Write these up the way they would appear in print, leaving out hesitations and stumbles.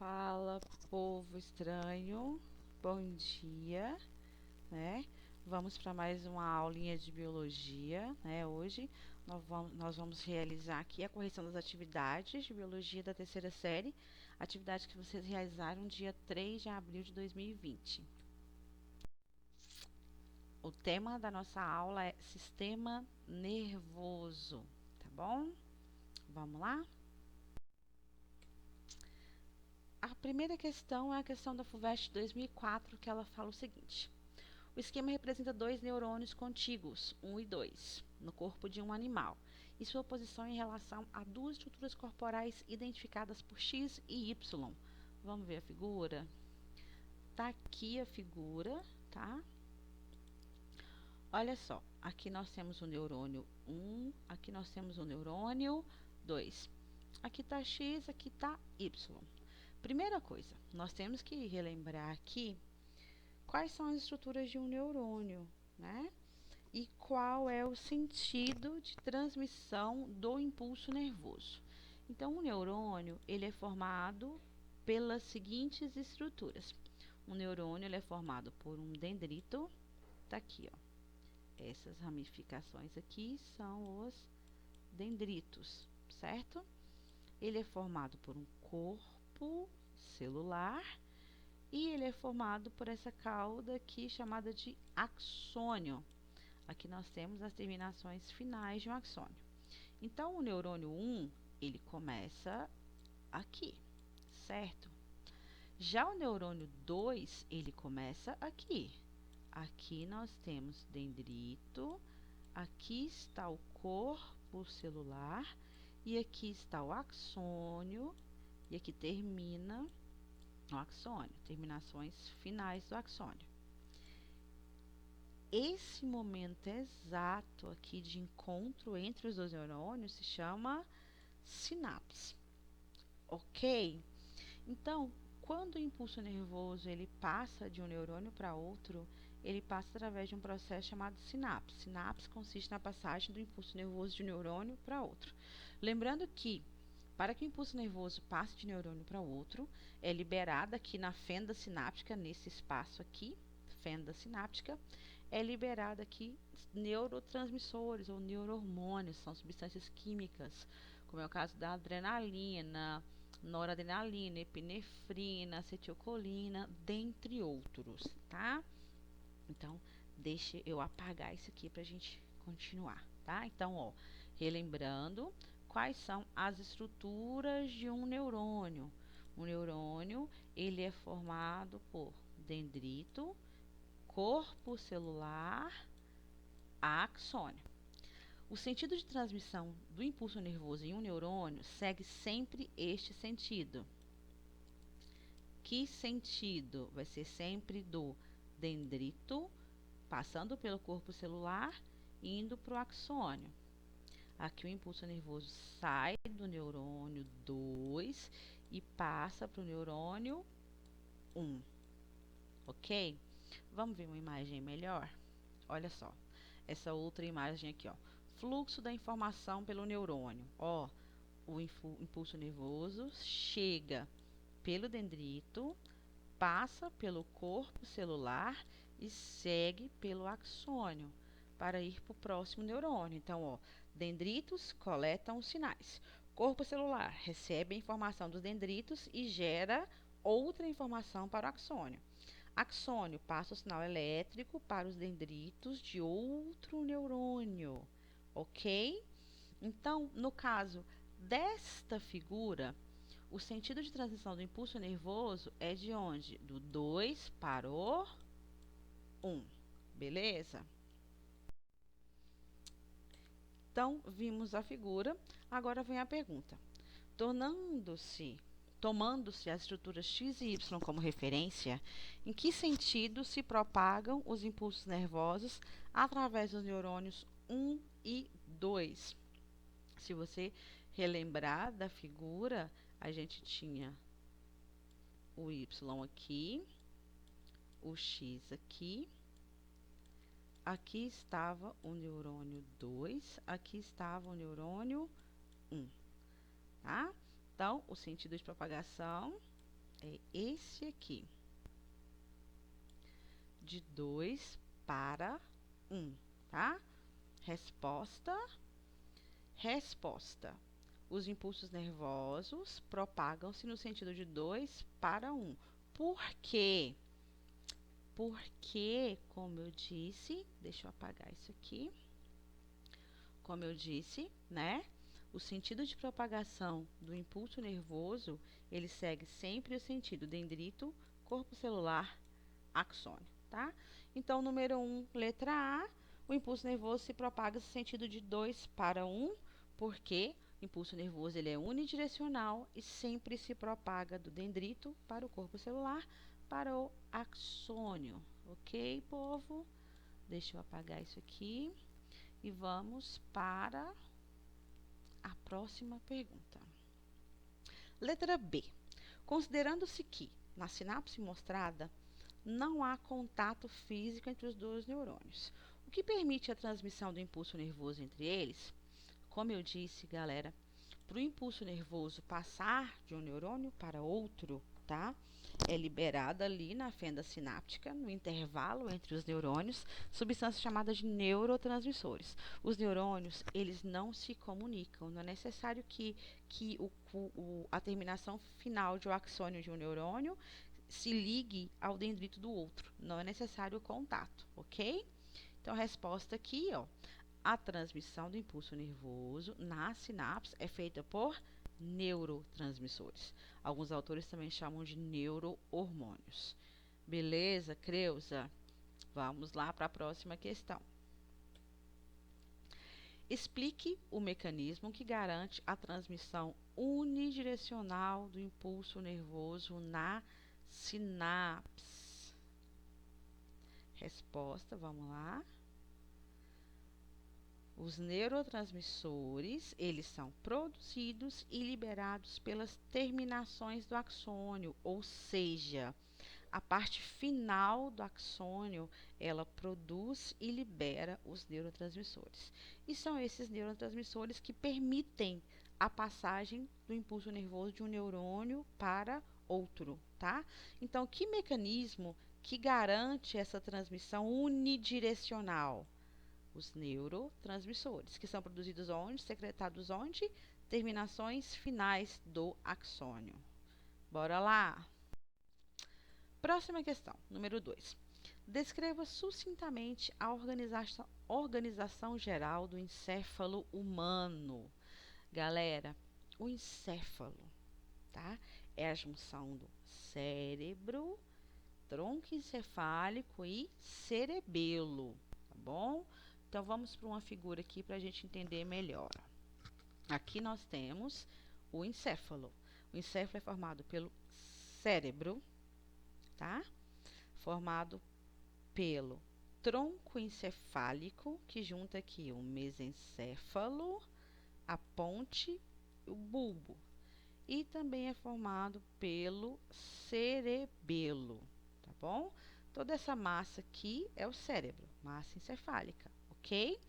Fala, povo estranho, bom dia, né? Vamos para mais uma aulinha de biologia, né? Hoje nós vamos realizar aqui a correção das atividades de biologia da terceira série, atividades que vocês realizaram dia 3 de abril de 2020. O tema da nossa aula é sistema nervoso, tá bom? Vamos lá? A primeira questão é a questão da FUVEST 2004, que ela fala o seguinte: o esquema representa dois neurônios contíguos, 1 e 2, no corpo de um animal, e sua posição em relação a duas estruturas corporais identificadas por X e Y. Vamos ver a figura? Tá aqui a figura, tá? Olha só, aqui nós temos o neurônio 1, aqui nós temos o neurônio 2. Aqui está X, aqui está Y. Primeira coisa, nós temos que relembrar aqui quais são as estruturas de um neurônio, né? E qual é o sentido de transmissão do impulso nervoso. Então, o neurônio, ele é formado pelas seguintes estruturas. O neurônio, ele é formado por um dendrito, tá aqui, ó. Essas ramificações aqui são os dendritos, certo? Ele é formado por um corpo celular e ele é formado por essa cauda aqui chamada de axônio. Aqui nós temos as terminações finais de um axônio. Então, o neurônio 1, ele começa aqui, certo? Já o neurônio 2, ele começa aqui. Aqui nós temos dendrito, aqui está o corpo celular e aqui está o axônio e aqui termina o axônio, terminações finais do axônio. Esse momento exato aqui de encontro entre os dois neurônios se chama sinapse, ok? Então, quando o impulso nervoso ele passa de um neurônio para outro, ele passa através de um processo chamado sinapse. Sinapse consiste na passagem do impulso nervoso de um neurônio para outro. Lembrando que, para que o impulso nervoso passe de neurônio para outro, é liberada aqui na fenda sináptica, nesse espaço aqui, fenda sináptica, é liberada aqui neurotransmissores ou neurohormônios, são substâncias químicas, como é o caso da adrenalina, noradrenalina, epinefrina, acetilcolina, dentre outros, tá? Então, deixa eu apagar isso aqui para a gente continuar, tá? Então, ó, relembrando, quais são as estruturas de um neurônio? Um neurônio, ele é formado por dendrito, corpo celular, axônio. O sentido de transmissão do impulso nervoso em um neurônio segue sempre este sentido. Que sentido? Vai ser sempre do dendrito, passando pelo corpo celular, indo para o axônio. Aqui o impulso nervoso sai do neurônio 2 e passa para o neurônio 1. Ok? Vamos ver uma imagem melhor? Olha só, essa outra imagem aqui, ó. Fluxo da informação pelo neurônio. Ó, o impulso nervoso chega pelo dendrito, passa pelo corpo celular e segue pelo axônio para ir para o próximo neurônio. Então, ó, dendritos coletam os sinais. Corpo celular recebe a informação dos dendritos e gera outra informação para o axônio. Axônio passa o sinal elétrico para os dendritos de outro neurônio, ok? Então, no caso desta figura, o sentido de transmissão do impulso nervoso é de onde? Do 2 para o 1, beleza? Então, vimos a figura, agora vem a pergunta. Tomando-se as estruturas X e Y como referência, em que sentido se propagam os impulsos nervosos através dos neurônios 1 e 2? Se você relembrar da figura, a gente tinha o Y aqui, o X aqui, aqui estava o neurônio 2, aqui estava o neurônio 1, tá? Então, o sentido de propagação É esse aqui. De 2 para 1, tá? Resposta. Resposta. Os impulsos nervosos propagam-se no sentido de 2 para 1. Por quê? Porque, como eu disse, deixa eu apagar isso aqui. Como eu disse, né? O sentido de propagação do impulso nervoso, ele segue sempre o sentido dendrito, corpo celular, axônio, tá? Então, número 1, letra A, o impulso nervoso se propaga no sentido de 2 para 1, porque o impulso nervoso ele é unidirecional e sempre se propaga do dendrito para o corpo celular, para o axônio. Ok, povo? Deixa eu apagar isso aqui e vamos para a próxima pergunta. Letra B. Considerando-se que, na sinapse mostrada, não há contato físico entre os dois neurônios, o que permite a transmissão do impulso nervoso entre eles. Como eu disse, galera, para o impulso nervoso passar de um neurônio para outro, tá? É liberada ali na fenda sináptica, no intervalo entre os neurônios, substância chamada de neurotransmissores. Os neurônios, eles não se comunicam. Não é necessário que a terminação final de um axônio de um neurônio se ligue ao dendrito do outro. Não é necessário o contato, ok? Então, a resposta aqui, ó. A transmissão do impulso nervoso na sinapse é feita por neurotransmissores. Alguns autores também chamam de neurohormônios. Beleza, Creuza? Vamos lá para a próxima questão. Explique o mecanismo que garante a transmissão unidirecional do impulso nervoso na sinapse. Resposta, vamos lá. Os neurotransmissores, eles são produzidos e liberados pelas terminações do axônio, ou seja, a parte final do axônio, ela produz e libera os neurotransmissores. E são esses neurotransmissores que permitem a passagem do impulso nervoso de um neurônio para outro, tá? Então, que mecanismo que garante essa transmissão unidirecional? Os neurotransmissores, que são produzidos onde? Secretados onde? Terminações finais do axônio. Bora lá! Próxima questão, número 2. Descreva sucintamente a organização geral do encéfalo humano. Galera, o encéfalo, tá? É a junção do cérebro, tronco encefálico e cerebelo, tá bom? Então, vamos para uma figura aqui para a gente entender melhor. Aqui nós temos o encéfalo. O encéfalo é formado pelo cérebro, tá? Formado pelo tronco encefálico, que junta aqui o mesencéfalo, a ponte e o bulbo. E também é formado pelo cerebelo, tá bom? Toda essa massa aqui é o cérebro, massa encefálica, ok?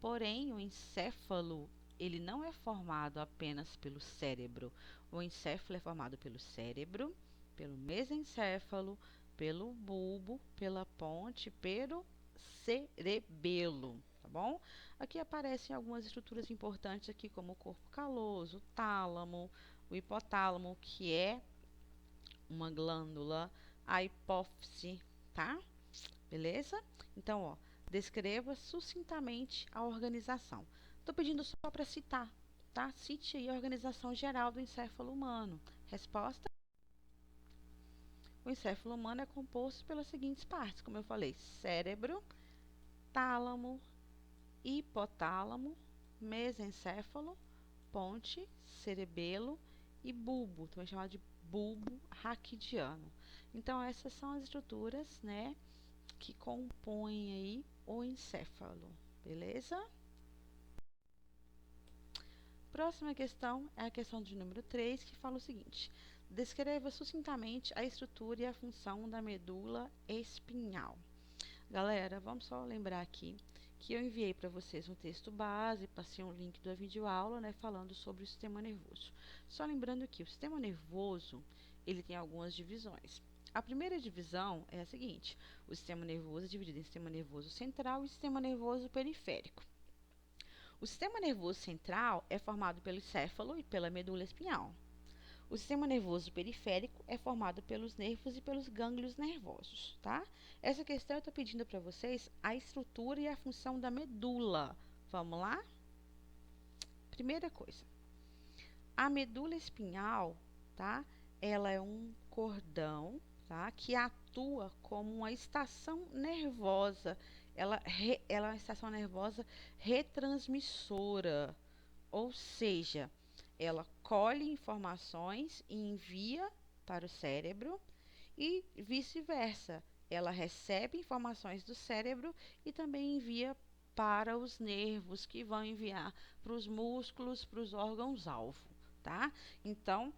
Porém, o encéfalo, ele não é formado apenas pelo cérebro. O encéfalo é formado pelo cérebro, pelo mesencéfalo, pelo bulbo, pela ponte, pelo cerebelo, tá bom? Aqui aparecem algumas estruturas importantes aqui, como o corpo caloso, o tálamo, o hipotálamo, que é uma glândula, a hipófise, tá? Beleza? Então, ó, descreva sucintamente a organização. Estou pedindo só para citar, tá? Cite aí a organização geral do encéfalo humano. Resposta? O encéfalo humano é composto pelas seguintes partes, como eu falei: cérebro, tálamo, hipotálamo, mesencéfalo, ponte, cerebelo e bulbo, também chamado de bulbo raquidiano. Então, essas são as estruturas, né, que compõem aí o encéfalo, beleza? Próxima questão é a questão de número 3, que fala o seguinte: descreva sucintamente a estrutura e a função da medula espinhal. Galera, vamos só lembrar aqui que eu enviei para vocês um texto base, passei um link da videoaula, né, falando sobre o sistema nervoso. Só lembrando que o sistema nervoso, ele tem algumas divisões. A primeira divisão é a seguinte: o sistema nervoso é dividido em sistema nervoso central e sistema nervoso periférico. O sistema nervoso central é formado pelo encéfalo e pela medula espinhal. O sistema nervoso periférico é formado pelos nervos e pelos gânglios nervosos, tá? Essa questão eu estou pedindo para vocês a estrutura e a função da medula. Vamos lá? Primeira coisa, a medula espinhal, tá? Ela é um cordão, tá? Que atua como uma estação nervosa. Ela é uma estação nervosa retransmissora, ou seja, ela colhe informações e envia para o cérebro e vice-versa. Ela recebe informações do cérebro e também envia para os nervos, que vão enviar para os músculos, para os órgãos-alvo, tá? Então,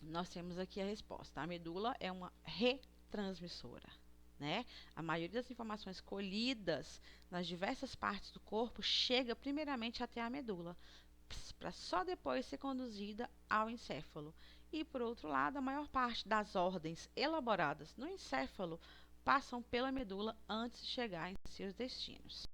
nós temos aqui a resposta. A medula é uma retransmissora, né? A maioria das informações colhidas nas diversas partes do corpo chega primeiramente até a medula, para só depois ser conduzida ao encéfalo. E, por outro lado, a maior parte das ordens elaboradas no encéfalo passam pela medula antes de chegar em seus destinos.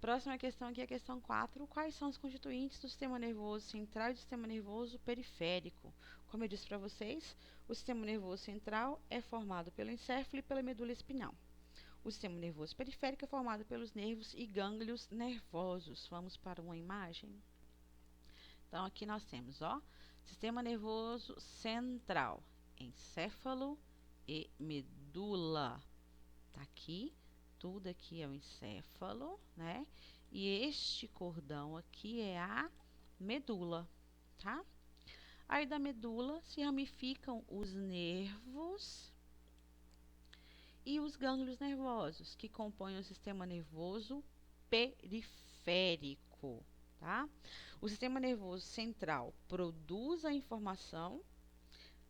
Próxima questão aqui é a questão 4. Quais são os constituintes do sistema nervoso central e do sistema nervoso periférico? Como eu disse para vocês, o sistema nervoso central é formado pelo encéfalo e pela medula espinhal. O sistema nervoso periférico é formado pelos nervos e gânglios nervosos. Vamos para uma imagem. Então, aqui nós temos, ó, sistema nervoso central, encéfalo e medula. Tá aqui, tudo aqui é o encéfalo, né? E este cordão aqui é a medula, tá? Aí da medula se ramificam os nervos e os gânglios nervosos, que compõem o sistema nervoso periférico, tá? O sistema nervoso central produz a informação,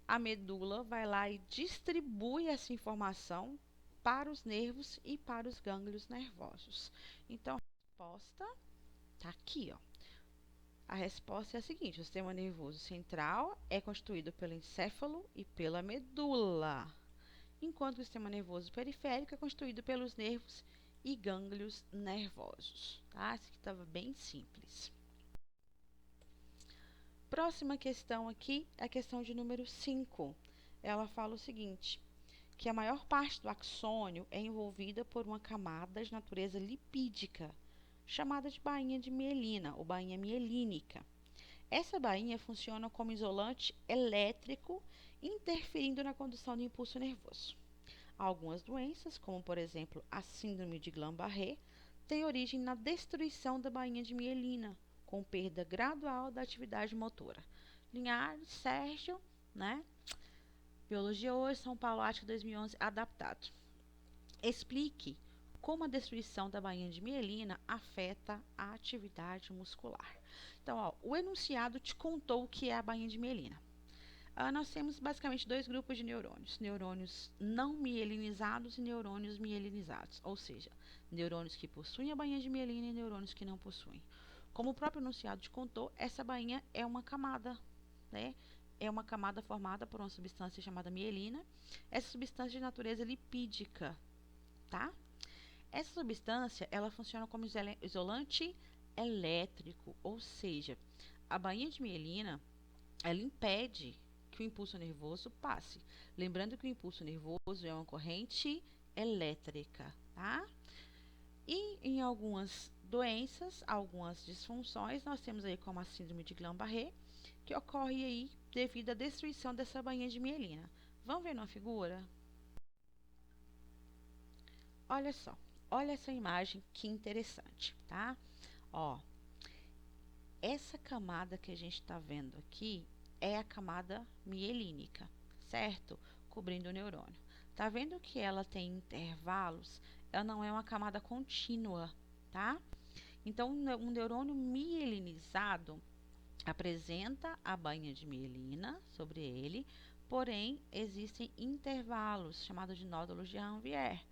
a medula vai lá e distribui essa informação para os nervos e para os gânglios nervosos. Então, a resposta está aqui, ó. A resposta é a seguinte: o sistema nervoso central é constituído pelo encéfalo e pela medula, enquanto o sistema nervoso periférico é constituído pelos nervos e gânglios nervosos, tá? Isso aqui estava bem simples. Próxima questão aqui é a questão de número 5. Ela fala o seguinte: que a maior parte do axônio é envolvida por uma camada de natureza lipídica, chamada de bainha de mielina ou bainha mielínica. Essa bainha funciona como isolante elétrico, interferindo na condução do impulso nervoso. Algumas doenças, como por exemplo a síndrome de Guillain-Barré, têm origem na destruição da bainha de mielina, com perda gradual da atividade motora. Linhares, Sérgio, né? Biologia hoje, São Paulo, Ática 2011, adaptado. Explique como a destruição da bainha de mielina afeta a atividade muscular. Então, ó, o enunciado te contou o que é a bainha de mielina. Nós temos basicamente dois grupos de neurônios: neurônios não mielinizados e neurônios mielinizados, ou seja, neurônios que possuem a bainha de mielina e neurônios que não possuem. Como o próprio enunciado te contou, essa bainha é uma camada, né? É uma camada formada por uma substância chamada mielina. Essa substância de natureza lipídica, tá? Essa substância, ela funciona como isolante elétrico, ou seja, a bainha de mielina, ela impede que o impulso nervoso passe. Lembrando que o impulso nervoso é uma corrente elétrica, tá? E em algumas doenças, algumas disfunções, nós temos aí como a síndrome de Guillain-Barré, que ocorre aí devido à destruição dessa bainha de mielina. Vamos ver na figura? Olha só, olha essa imagem que interessante, tá? Ó, essa camada que a gente está vendo aqui é a camada mielínica, certo? Cobrindo o neurônio. Tá vendo que ela tem intervalos? Ela não é uma camada contínua, tá? Então, um neurônio mielinizado apresenta a bainha de mielina sobre ele, porém, existem intervalos, chamados de nódulos de Ranvier.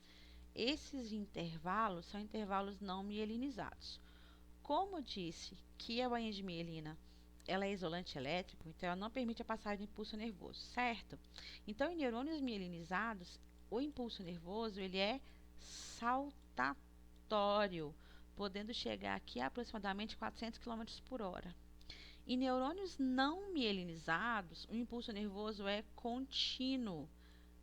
Esses intervalos são intervalos não mielinizados. Como disse que a bainha de mielina ela é isolante elétrico, então ela não permite a passagem do impulso nervoso, certo? Então, em neurônios mielinizados, o impulso nervoso ele é saltatório, podendo chegar aqui a aproximadamente 400 quilômetros por hora. Em neurônios não mielinizados, o impulso nervoso é contínuo,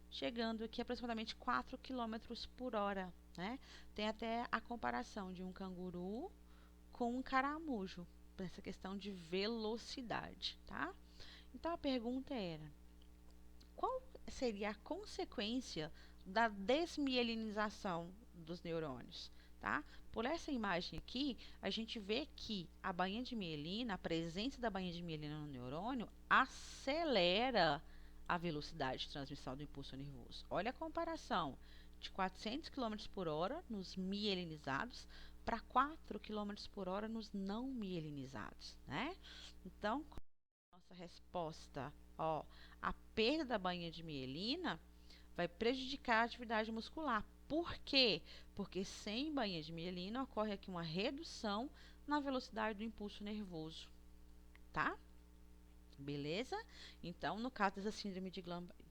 chegando aqui a aproximadamente 4 quilômetros por hora, né? Tem até a comparação de um canguru com um caramujo, para essa questão de velocidade, tá? Então a pergunta era: qual seria a consequência da desmielinização dos neurônios, tá? Por essa imagem aqui, a gente vê que a bainha de mielina, a presença da bainha de mielina no neurônio, acelera a velocidade de transmissão do impulso nervoso. Olha a comparação de 400 km por hora nos mielinizados para 4 km por hora nos não mielinizados, né? Então, nossa resposta, ó, a perda da bainha de mielina vai prejudicar a atividade muscular. Por quê? Porque sem bainha de mielina ocorre aqui uma redução na velocidade do impulso nervoso, tá? Beleza? Então, no caso dessa síndrome de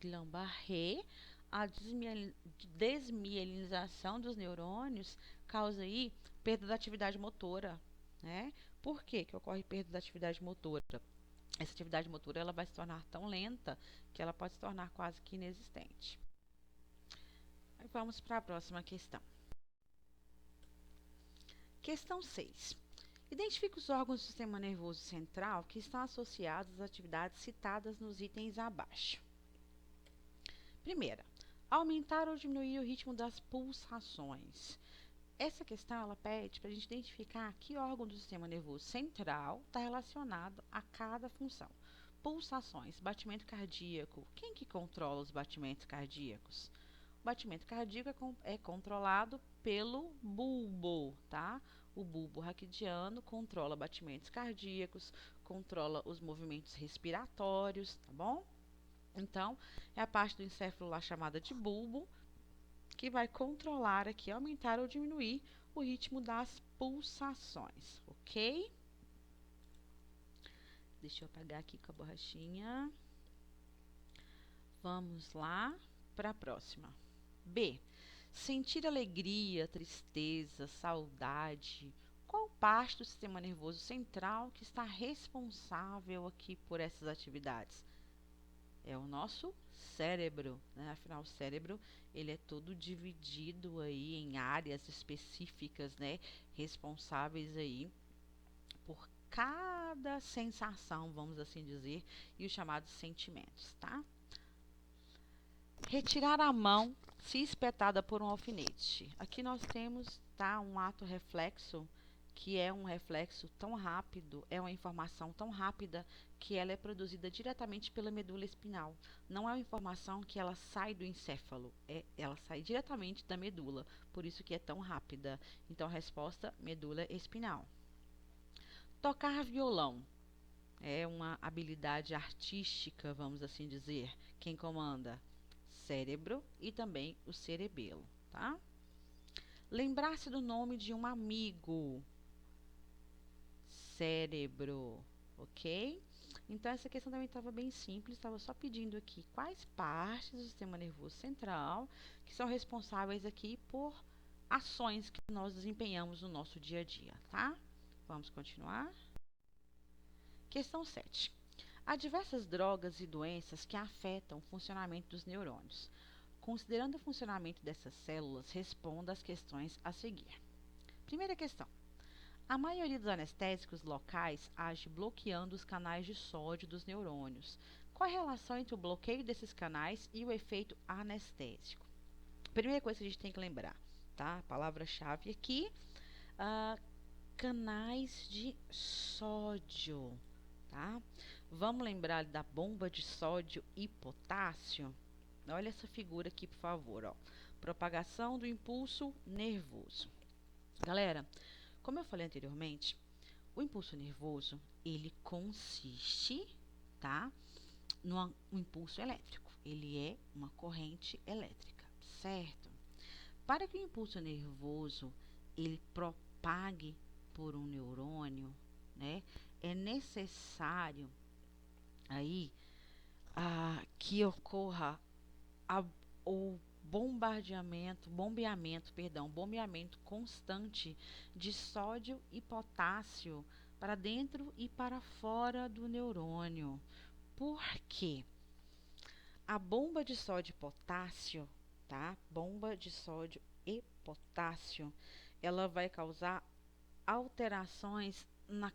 Guillain-Barré, a desmielinização dos neurônios causa aí perda da atividade motora, né? Por que que ocorre perda da atividade motora? Essa atividade motora ela vai se tornar tão lenta que ela pode se tornar quase que inexistente. Aí vamos para a próxima questão. Questão 6. Identifique os órgãos do sistema nervoso central que estão associados às atividades citadas nos itens abaixo. Primeira, aumentar ou diminuir o ritmo das pulsações. Essa questão ela pede para a gente identificar que órgão do sistema nervoso central está relacionado a cada função. Pulsações, batimento cardíaco. Quem que controla os batimentos cardíacos? O batimento cardíaco é controlado pelo bulbo, tá? O bulbo raquidiano controla batimentos cardíacos, controla os movimentos respiratórios, tá bom? Então, é a parte do encéfalo lá chamada de bulbo que vai controlar aqui, aumentar ou diminuir o ritmo das pulsações, ok? Deixa eu apagar aqui com a borrachinha. Vamos lá para a próxima. B. Sentir alegria, tristeza, saudade. Qual parte do sistema nervoso central que está responsável aqui por essas atividades? É o nosso cérebro, né? Afinal, o cérebro ele é todo dividido aí em áreas específicas, né? Responsáveis aí por cada sensação, vamos assim dizer, e os chamados sentimentos, tá? Retirar a mão se espetada por um alfinete. Aqui nós temos, tá, um ato reflexo, que é um reflexo tão rápido, é uma informação tão rápida que ela é produzida diretamente pela medula espinhal. Não é uma informação que ela sai do encéfalo, ela sai diretamente da medula, por isso que é tão rápida. Então, a resposta, medula espinhal. Tocar violão é uma habilidade artística, vamos assim dizer. Quem comanda? Cérebro e também o cerebelo, tá? Lembrar-se do nome de um amigo. Cérebro, ok? Então, essa questão também estava bem simples, estava só pedindo aqui quais partes do sistema nervoso central que são responsáveis aqui por ações que nós desempenhamos no nosso dia a dia, tá? Vamos continuar. Questão 7. Há diversas drogas e doenças que afetam o funcionamento dos neurônios. Considerando o funcionamento dessas células, responda às questões a seguir. Primeira questão. A maioria dos anestésicos locais age bloqueando os canais de sódio dos neurônios. Qual a relação entre o bloqueio desses canais e o efeito anestésico? Primeira coisa que a gente tem que lembrar, tá? A palavra-chave aqui, canais de sódio, tá? Vamos lembrar da bomba de sódio e potássio? Olha essa figura aqui, por favor, ó. Propagação do impulso nervoso. Galera, como eu falei anteriormente, o impulso nervoso, ele consiste, tá, no impulso elétrico. Ele é uma corrente elétrica, certo? Para que o impulso nervoso, ele propague por um neurônio, né, é necessário aí que ocorra a, o bombeamento constante de sódio e potássio para dentro e para fora do neurônio. Por quê? A bomba de sódio e potássio, tá? Bomba de sódio e potássio, ela vai causar alterações nas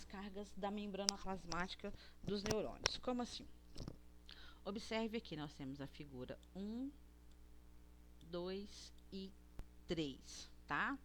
cargas da membrana plasmática dos neurônios. Como assim? Observe aqui, nós temos a figura 1, 2 e 3, tá?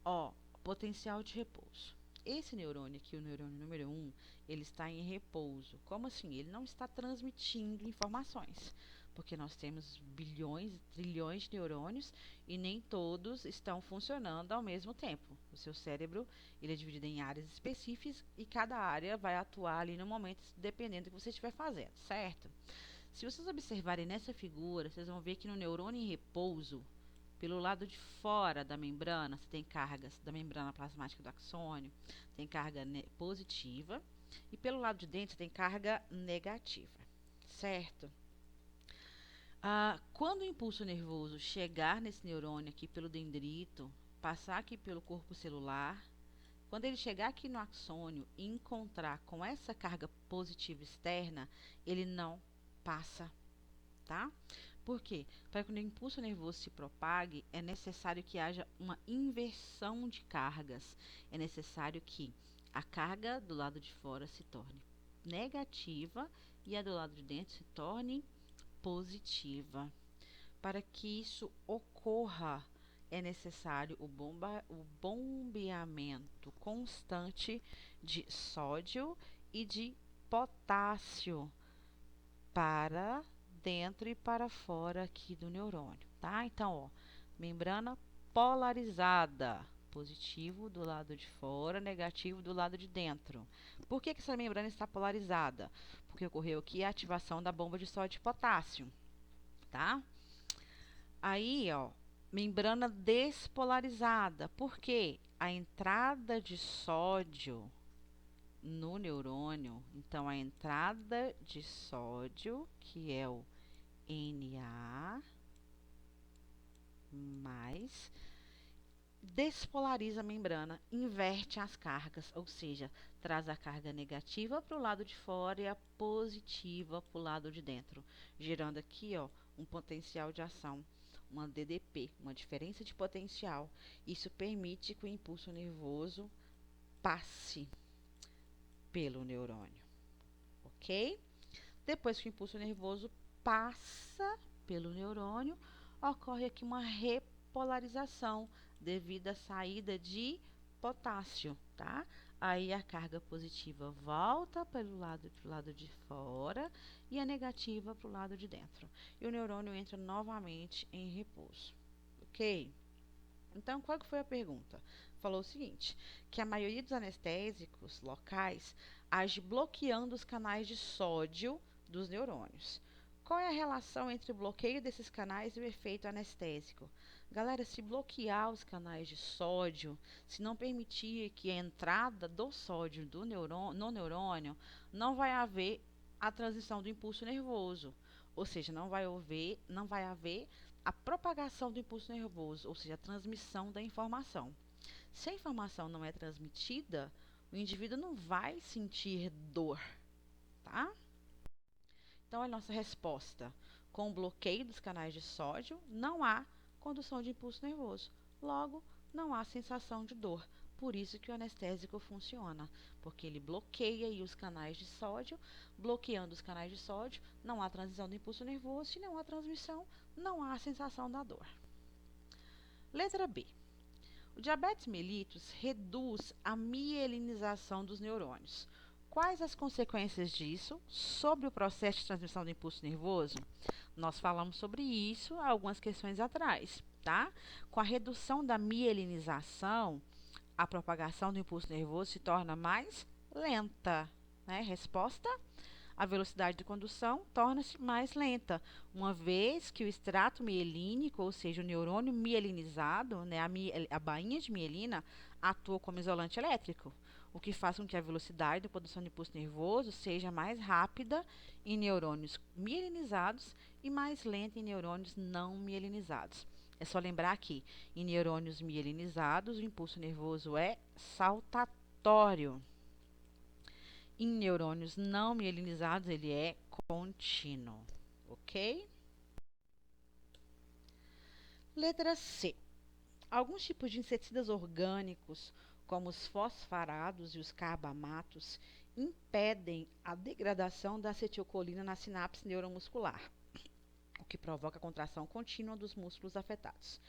Ó, potencial de repouso. Esse neurônio aqui, o neurônio número 1, ele está em repouso. Como assim? Ele não está transmitindo informações, porque nós temos bilhões, trilhões de neurônios e nem todos estão funcionando ao mesmo tempo. O seu cérebro, ele é dividido em áreas específicas e cada área vai atuar ali no momento, dependendo do que você estiver fazendo, certo? Se vocês observarem nessa figura, vocês vão ver que no neurônio em repouso, pelo lado de fora da membrana, você tem cargas da membrana plasmática do axônio, tem carga positiva, e pelo lado de dentro você tem carga negativa, certo? Quando o impulso nervoso chegar nesse neurônio aqui pelo dendrito, passar aqui pelo corpo celular, quando ele chegar aqui no axônio e encontrar com essa carga positiva externa, ele não passa, tá? Por quê? Para que o impulso nervoso se propague, é necessário que haja uma inversão de cargas. É necessário que a carga do lado de fora se torne negativa e a do lado de dentro se torne positiva. Para que isso ocorra, é necessário o bombeamento constante de sódio e de potássio para dentro e para fora aqui do neurônio, tá? Então, ó, membrana polarizada, positivo do lado de fora, negativo do lado de dentro. Por que essa membrana está polarizada? Porque ocorreu aqui a ativação da bomba de sódio e potássio, tá? Aí, ó, membrana despolarizada. Por quê? A entrada de sódio no neurônio, então a entrada de sódio, que é o Na+, despolariza a membrana, inverte as cargas, ou seja, traz a carga negativa para o lado de fora e a positiva para o lado de dentro, gerando aqui, ó, um potencial de ação, uma DDP, uma diferença de potencial. Isso permite que o impulso nervoso passe pelo neurônio, ok? Depois que o impulso nervoso passa pelo neurônio, ocorre aqui uma repolarização devido à saída de potássio, tá? Aí a carga positiva volta pro lado de fora e a negativa para o lado de dentro. E o neurônio entra novamente em repouso, ok? Então, qual que foi a pergunta? Falou o seguinte, que a maioria dos anestésicos locais age bloqueando os canais de sódio dos neurônios. Qual é a relação entre o bloqueio desses canais e o efeito anestésico? Galera, se bloquear os canais de sódio, se não permitir que a entrada do sódio no neurônio, não vai haver a transição do impulso nervoso. Ou seja, não vai haver a propagação do impulso nervoso, ou seja, a transmissão da informação. Se a informação não é transmitida, o indivíduo não vai sentir dor, tá? Então, a nossa resposta, com o bloqueio dos canais de sódio, não há condução de impulso nervoso. Logo, não há sensação de dor. Por isso que o anestésico funciona, porque ele bloqueia aí os canais de sódio, bloqueando os canais de sódio, não há transição do impulso nervoso, se não há transmissão, não há sensação da dor. Letra B. O diabetes mellitus reduz a mielinização dos neurônios. Quais as consequências disso sobre o processo de transmissão do impulso nervoso? Nós falamos sobre isso há algumas questões atrás, tá? Com a redução da mielinização, a propagação do impulso nervoso se torna mais lenta, né? Resposta: a velocidade de condução torna-se mais lenta, uma vez que o extrato mielínico, ou seja, o neurônio mielinizado, né, a bainha de mielina, atua como isolante elétrico. o que faz com que a velocidade da produção de impulso nervoso seja mais rápida em neurônios mielinizados e mais lenta em neurônios não mielinizados. É só lembrar que em neurônios mielinizados o impulso nervoso é saltatório. Em neurônios não mielinizados ele é contínuo, ok? Letra C. Alguns tipos de inseticidas orgânicos, como os fosfarados e os carbamatos, impedem a degradação da acetilcolina na sinapse neuromuscular, o que provoca a contração contínua dos músculos afetados.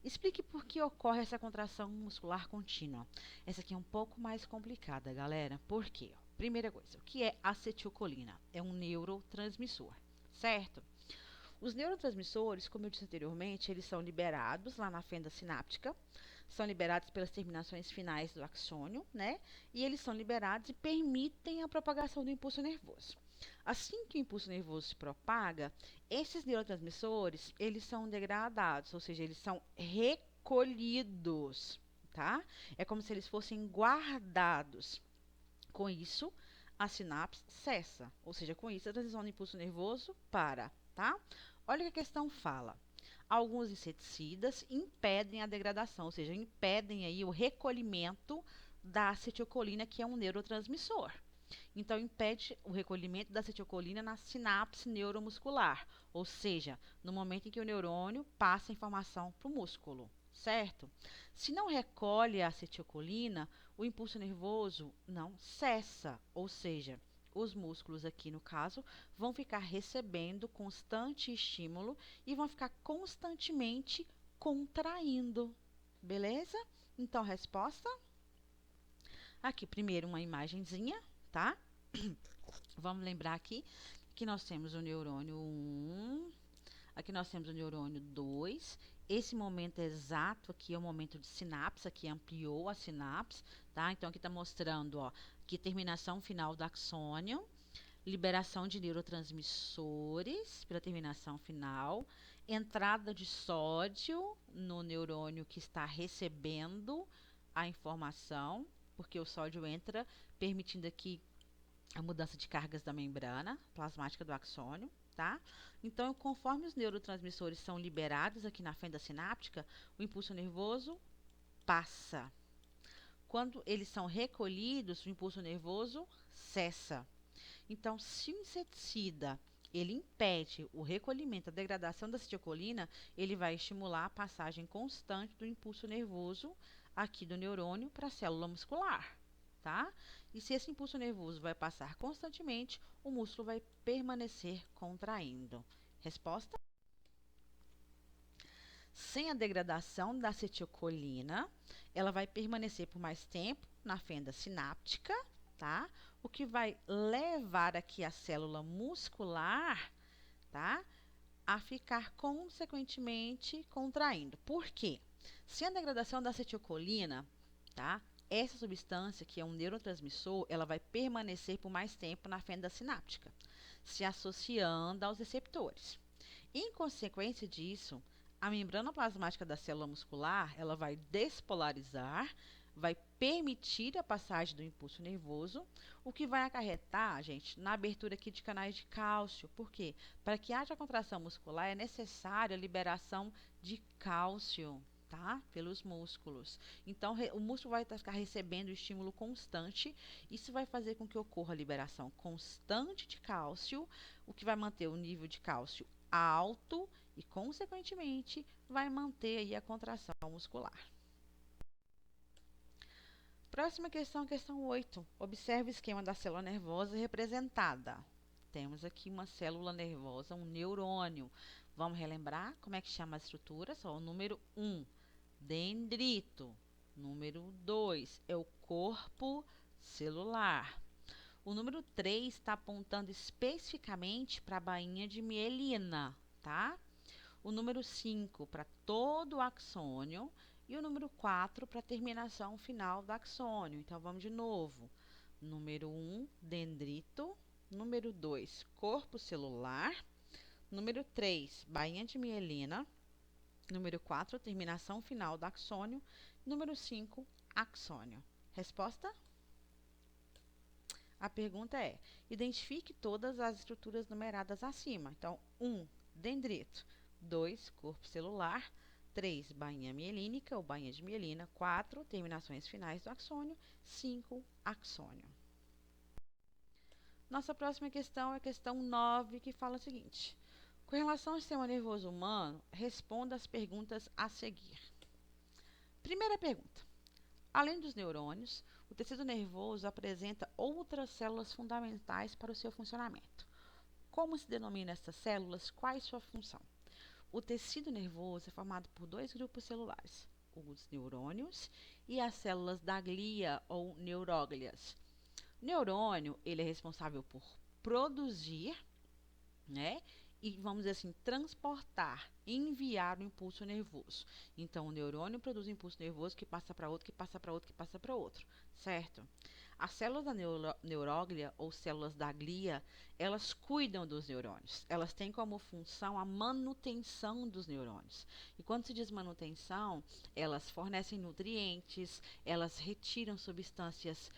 Explique por que ocorre essa contração muscular contínua. Essa aqui é um pouco mais complicada, galera. Por quê? Primeira coisa, o que é acetilcolina? É um neurotransmissor, certo? Os neurotransmissores, como eu disse anteriormente, eles são liberados lá na fenda sináptica, são liberados pelas terminações finais do axônio, né? E eles são liberados e permitem a propagação do impulso nervoso. Assim que o impulso nervoso se propaga, esses neurotransmissores, eles são degradados, ou seja, eles são recolhidos, tá? É como se eles fossem guardados. Com isso, a sinapse cessa, ou seja, com isso a transição do impulso nervoso para, tá? Olha o que a questão fala. Alguns inseticidas impedem a degradação, ou seja, impedem aí o recolhimento da acetilcolina, que é um neurotransmissor. Então, impede o recolhimento da acetilcolina na sinapse neuromuscular, ou seja, no momento em que o neurônio passa a informação para o músculo, certo? Se não recolhe a acetilcolina, o impulso nervoso não cessa, ou seja, os músculos aqui no caso vão ficar recebendo constante estímulo e vão ficar constantemente contraindo, beleza? Então, resposta? Aqui, primeiro uma imagenzinha, tá? Vamos lembrar aqui que nós temos o neurônio 1, aqui nós temos o neurônio 2. Esse momento exato aqui é o momento de sinapse, aqui ampliou a sinapse, tá? Então, aqui está mostrando, ó, que terminação final do axônio, liberação de neurotransmissores pela terminação final, entrada de sódio no neurônio que está recebendo a informação, porque o sódio entra permitindo aqui a mudança de cargas da membrana plasmática do axônio, tá? Então, conforme os neurotransmissores são liberados aqui na fenda sináptica, o impulso nervoso passa. Quando eles são recolhidos, o impulso nervoso cessa. Então, se o inseticida ele impede o recolhimento, a degradação da acetilcolina, ele vai estimular a passagem constante do impulso nervoso aqui do neurônio para a célula muscular, tá? E se esse impulso nervoso vai passar constantemente, o músculo vai permanecer contraindo. Resposta? Sem a degradação da acetilcolina, ela vai permanecer por mais tempo na fenda sináptica, tá? O que vai levar aqui a célula muscular, tá? A ficar consequentemente contraindo. Por quê? Sem a degradação da acetilcolina, tá? Essa substância, que é um neurotransmissor, ela vai permanecer por mais tempo na fenda sináptica, se associando aos receptores. Em consequência disso, a membrana plasmática da célula muscular, ela vai despolarizar, vai permitir a passagem do impulso nervoso, o que vai acarretar, gente, na abertura aqui de canais de cálcio. Por quê? Para que haja contração muscular é necessária a liberação de cálcio, tá? Pelos músculos. Então, o músculo vai ficar recebendo estímulo constante. Isso vai fazer com que ocorra a liberação constante de cálcio, o que vai manter o nível de cálcio alto e, consequentemente, vai manter aí a contração muscular. Próxima questão, questão 8. Observe o esquema da célula nervosa representada. Temos aqui uma célula nervosa, um neurônio. Vamos relembrar como é que chama a estrutura? Só o número 1, dendrito. Número 2 é o corpo celular. O número 3 está apontando especificamente para a bainha de mielina, tá? O número 5 para todo o axônio e o número 4 para a terminação final do axônio. Então, vamos de novo. Número 1, dendrito. Número 2, corpo celular. Número 3, bainha de mielina. Número 4, terminação final do axônio. Número 5, axônio. Resposta? A pergunta é: identifique todas as estruturas numeradas acima. Então, 1, dendrito. 2, corpo celular. 3, bainha mielínica ou bainha de mielina. 4, terminações finais do axônio. 5, axônio. Nossa próxima questão é a questão 9, que fala o seguinte: com relação ao sistema nervoso humano, responda as perguntas a seguir. Primeira pergunta: além dos neurônios, o tecido nervoso apresenta outras células fundamentais para o seu funcionamento. Como se denomina essas células? Qual é sua função? O tecido nervoso é formado por dois grupos celulares, os neurônios e as células da glia ou neuróglias. O neurônio, ele é responsável por produzir, né? E vamos dizer assim, transportar, enviar o impulso nervoso. Então, o neurônio produz um impulso nervoso que passa para outro, que passa para outro, que passa para outro, certo? As células da neuróglia ou células da glia, elas cuidam dos neurônios. Elas têm como função a manutenção dos neurônios. E quando se diz manutenção, elas fornecem nutrientes, elas retiram substâncias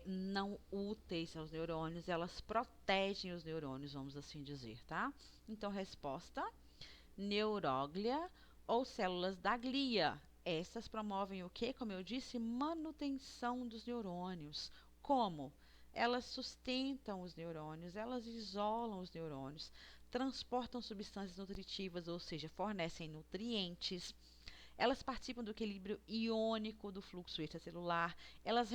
não úteis aos neurônios, elas protegem os neurônios, vamos assim dizer, tá? Então, resposta: neuróglia ou células da glia. Essas promovem o que? Como eu disse, manutenção dos neurônios. Como? Elas sustentam os neurônios, elas isolam os neurônios, transportam substâncias nutritivas, ou seja, fornecem nutrientes. Elas participam do equilíbrio iônico do fluxo extracelular, elas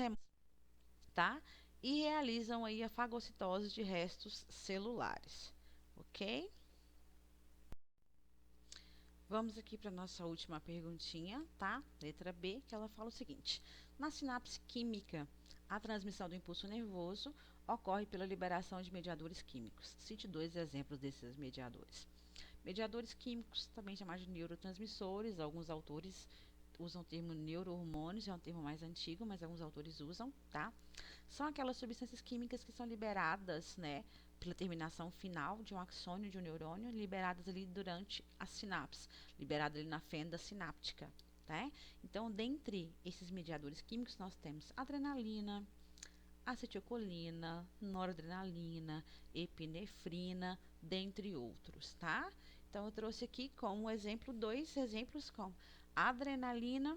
tá? E realizam aí a fagocitose de restos celulares, ok? Vamos aqui para a nossa última perguntinha, tá? Letra B, que ela fala o seguinte: na sinapse química, a transmissão do impulso nervoso ocorre pela liberação de mediadores químicos. Cite 2 exemplos desses mediadores. Mediadores químicos, também chamados de neurotransmissores, alguns autores usam o termo neurohormônios, é um termo mais antigo, mas alguns autores usam, tá? São aquelas substâncias químicas que são liberadas, né, pela terminação final de um axônio de um neurônio, liberadas ali durante a sinapse, liberadas ali na fenda sináptica, tá? Então, dentre esses mediadores químicos, nós temos adrenalina, acetilcolina, noradrenalina, epinefrina, dentre outros, tá? Então, eu trouxe aqui como exemplo 2 exemplos como adrenalina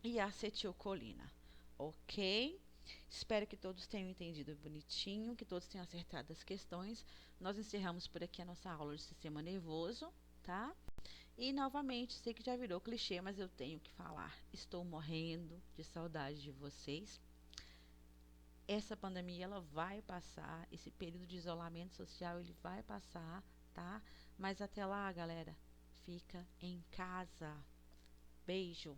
e acetilcolina, ok? Espero que todos tenham entendido bonitinho, que todos tenham acertado as questões. Nós encerramos por aqui a nossa aula de sistema nervoso, tá? E novamente, sei que já virou clichê, mas eu tenho que falar. Estou morrendo de saudade de vocês. Essa pandemia ela vai passar, esse período de isolamento social ele vai passar, tá? Mas até lá, galera, fica em casa. Beijo.